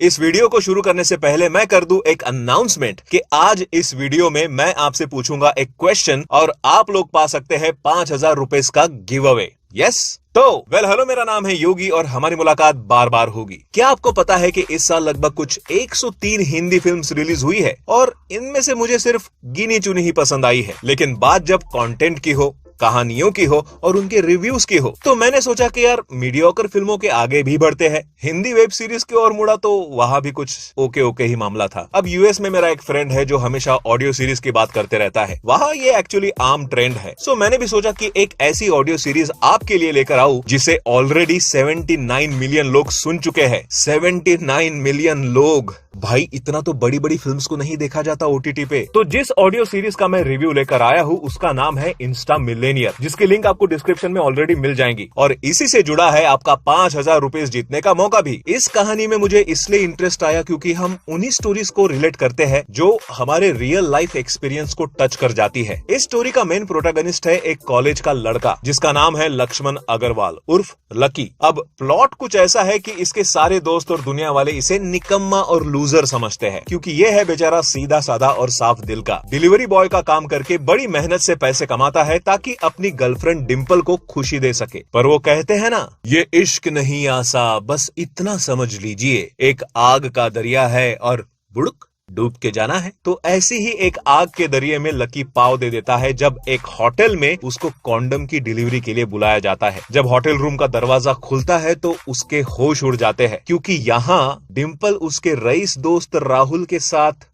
इस वीडियो को शुरू करने से पहले मैं कर दूं एक अनाउंसमेंट कि आज इस वीडियो में मैं आपसे पूछूंगा एक क्वेश्चन और आप लोग पा सकते हैं 5,000 रुपए का गिव अवे। यस तो हेलो, मेरा नाम है योगी और हमारी मुलाकात बार बार होगी। क्या आपको पता है कि इस साल लगभग कुछ 103 हिंदी फिल्म्स रिलीज हुई है और इनमें से मुझे सिर्फ गिनी चुनी ही पसंद आई है। लेकिन बात जब कंटेंट की हो, कहानियों की हो और उनके रिव्यूज की हो तो मैंने सोचा कि यार मीडियोकर फिल्मों के आगे भी बढ़ते हैं। हिंदी वेब सीरीज की ओर मुड़ा तो वहां भी कुछ ओके ही मामला था। अब यूएस में मेरा एक फ्रेंड है जो हमेशा ऑडियो सीरीज की बात करते रहता है। वहां ये एक्चुअली आम ट्रेंड है। सो मैंने भी सोचा कि एक ऐसी ऑडियो सीरीज आपके लिए लेकर आऊं जिसे ऑलरेडी 79 मिलियन लोग सुन चुके हैं। 79 मिलियन लोग, भाई इतना तो बड़ी बड़ी फिल्म्स को नहीं देखा जाता ओटीटी पे। तो जिस ऑडियो सीरीज का मैं रिव्यू लेकर आया हूँ उसका नाम है इंस्टा मिलेनियर, जिसकी लिंक आपको डिस्क्रिप्शन में ऑलरेडी मिल जाएंगी और इसी से जुड़ा है आपका 5,000 रुपए जीतने का मौका भी। इस कहानी में मुझे इसलिए इंटरेस्ट आया क्योंकि हम उन्हीं स्टोरीज को रिलेट करते हैं जो हमारे रियल लाइफ एक्सपीरियंस को टच कर जाती है। इस स्टोरी का मेन प्रोटैगनिस्ट है एक कॉलेज का लड़का जिसका नाम है लक्ष्मण अग्रवाल उर्फ लकी। अब प्लॉट कुछ ऐसा है कि इसके सारे दोस्त और दुनिया वाले इसे निकम्मा और लूजर समझते हैं क्योंकि ये है बेचारा सीधा साधा और साफ दिल का। डिलीवरी बॉय का काम करके बड़ी मेहनत से पैसे कमाता है ताकि अपनी गर्लफ्रेंड डिंपल को खुशी दे सके। पर वो कहते हैं ना, ये इश्क नहीं आसा, बस इतना समझ लीजिए, एक आग का दरिया है और बुड़क डूब के जाना है। तो ऐसी ही एक आग के दरिये में लकी पाव दे देता है जब एक होटल में उसको कॉन्डम की डिलीवरी के लिए बुलाया जाता है। जब होटल रूम का दरवाजा खुलता है तो उसके होश उड़ जाते हैं क्योंकि यहाँ डिंपल उसके रईस दोस्त राहुल के साथ,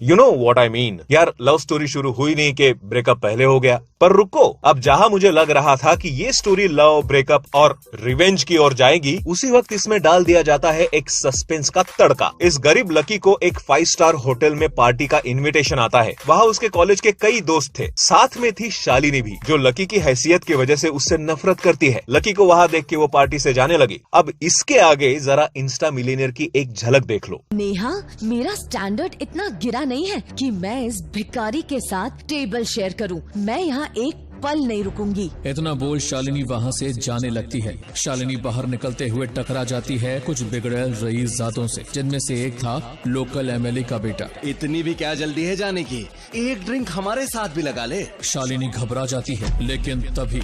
you know what I mean. यार लव स्टोरी शुरू हुई नहीं कि ब्रेकअप पहले हो गया। पर रुको, अब जहां मुझे लग रहा था कि ये स्टोरी लव, ब्रेकअप और रिवेंज की ओर जाएगी, उसी वक्त इसमें डाल दिया जाता है एक सस्पेंस का तड़का। इस गरीब लकी को एक 5 स्टार होटल में पार्टी का इनविटेशन आता है। वहां उसके कॉलेज के कई दोस्त थे, साथ में थी शालिनी भी जो लकी की हैसियत की वजह से उससे नफरत करती है। लकी को वहां देख के वो पार्टी से जाने लगी। अब इसके आगे जरा इंस्टा मिलियनेयर की एक झलक देख लो। नेहा, मेरा स्टैंडर्ड इतना गिरा नहीं है कि मैं इस भिखारी के साथ टेबल शेयर करूं। मैं यहाँ एक पल नहीं रुकूंगी। इतना बोल शालिनी वहाँ से जाने लगती है। शालिनी बाहर निकलते हुए टकरा जाती है कुछ बिगड़ैल रईस जादों से, जिनमें से एक था लोकल एमएलए का बेटा। इतनी भी क्या जल्दी है जाने की, एक ड्रिंक हमारे साथ भी लगा ले। शालिनी घबरा जाती है लेकिन तभी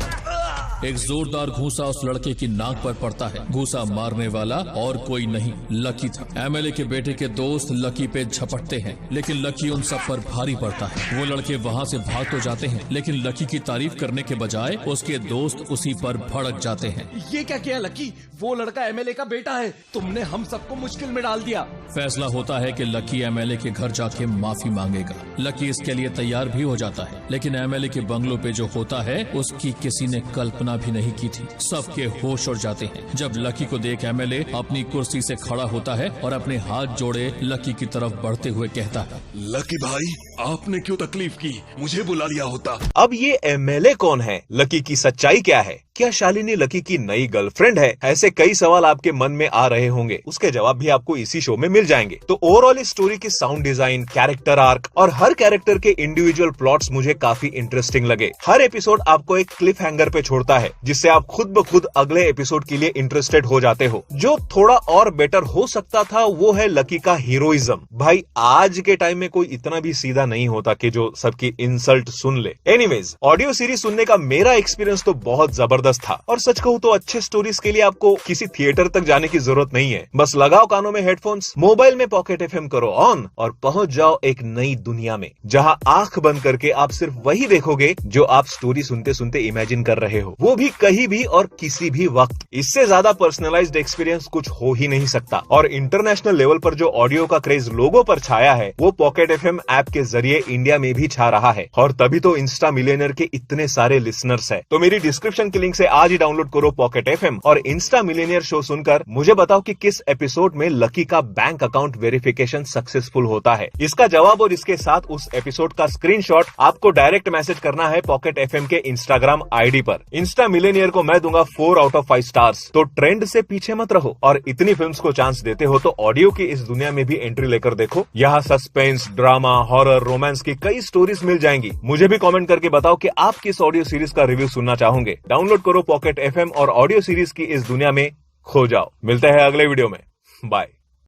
एक जोरदार घूंसा उस लड़के की नाक पर पड़ता है। घूंसा मारने वाला और कोई नहीं, लकी था। एमएलए के बेटे के दोस्त लकी पे झपटते हैं लेकिन लकी उन सब पर भारी पड़ता है। वो लड़के वहाँ से भाग तो जाते हैं लेकिन लकी की तारीफ करने के बजाय उसके दोस्त उसी पर भड़क जाते हैं। ये क्या किया लकी, वो लड़का एमएलए का बेटा है, तुमने हम सबको मुश्किल में डाल दिया। फैसला होता है कि लकी एमएलए के घर जाके माफी मांगेगा। लकी इसके लिए तैयार भी हो जाता है लेकिन एमएलए के बंगलों पे जो होता है उसकी किसी ने कल्पना भी नहीं की थी। सबके होश उड़ जाते हैं जब लकी को देख एमएलए अपनी कुर्सी से खड़ा होता है और अपने हाथ जोड़े लकी की तरफ बढ़ते हुए कहता है, लकी भाई आपने क्यों तकलीफ की, मुझे बुला लिया होता। अब ये एमएलए कौन है? लकी की सच्चाई क्या है? क्या शालिनी लकी की नई गर्लफ्रेंड है? ऐसे कई सवाल आपके मन में आ रहे होंगे, उसके जवाब भी आपको इसी शो में मिल जाएंगे। तो ओवरऑल इस स्टोरी की साउंड डिजाइन, कैरेक्टर आर्क और हर कैरेक्टर के इंडिविजुअल प्लॉट्स मुझे काफी इंटरेस्टिंग लगे। हर एपिसोड आपको एक क्लिफ हैंगर पे छोड़ता है जिससे आप खुद ब खुद अगले एपिसोड के लिए इंटरेस्टेड हो जाते हो। जो थोड़ा और बेटर हो सकता था वो है लकी का हीरोइज्म। भाई आज के टाइम में कोई इतना भी सीधा नहीं होता कि जो सबकी इंसल्ट सुन ले। एनीवेज, ऑडियो सीरीज सुनने का मेरा एक्सपीरियंस तो बहुत जबरदस्त था और सच कहूं तो अच्छे स्टोरीज के लिए आपको किसी थिएटर तक जाने की जरूरत नहीं है। बस लगाओ कानों में हेडफोन्स, मोबाइल में पॉकेट एफएम करो ऑन और पहुंच जाओ एक नई दुनिया में जहां आंख बंद करके आप सिर्फ वही देखोगे जो आप स्टोरी सुनते सुनते इमेजिन कर रहे हो, वो भी कहीं भी और किसी भी वक्त। इससे ज्यादा पर्सनलाइज्ड एक्सपीरियंस कुछ हो ही नहीं सकता। और इंटरनेशनल लेवल पर जो ऑडियो का क्रेज लोगों पर छाया है वो पॉकेट एफएम ऐप के जरिए इंडिया में भी छा रहा है और तभी तो इंस्टा मिलियनेयर के इतने सारे लिसनर्स है। तो मेरी डिस्क्रिप्शन की लिंक से आज ही डाउनलोड करो पॉकेट एफएम और इंस्टा मिलियनेयर शो सुनकर मुझे बताओ कि किस एपिसोड में लकी का बैंक अकाउंट वेरिफिकेशन सक्सेसफुल होता है। इसका जवाब और इसके साथ उस एपिसोड का स्क्रीनशॉट आपको डायरेक्ट मैसेज करना है पॉकेट एफएम के इंस्टाग्राम आईडी पर। इंस्टा मिलियनेयर को मैं दूंगा 4 आउट ऑफ 5 स्टार्स। तो ट्रेंड से पीछे मत रहो और इतनी फिल्म्स को चांस देते हो तो ऑडियो की इस दुनिया में भी एंट्री लेकर देखो। यहाँ सस्पेंस, ड्रामा, हॉरर, रोमांस की कई स्टोरीज मिल जाएंगी। मुझे भी कमेंट करके बताओ कि आप किस ऑडियो सीरीज का रिव्यू सुनना चाहोगे। डाउनलोड करो पॉकेट एफएम और ऑडियो सीरीज की इस दुनिया में खो जाओ। मिलते हैं अगले वीडियो में। बाय।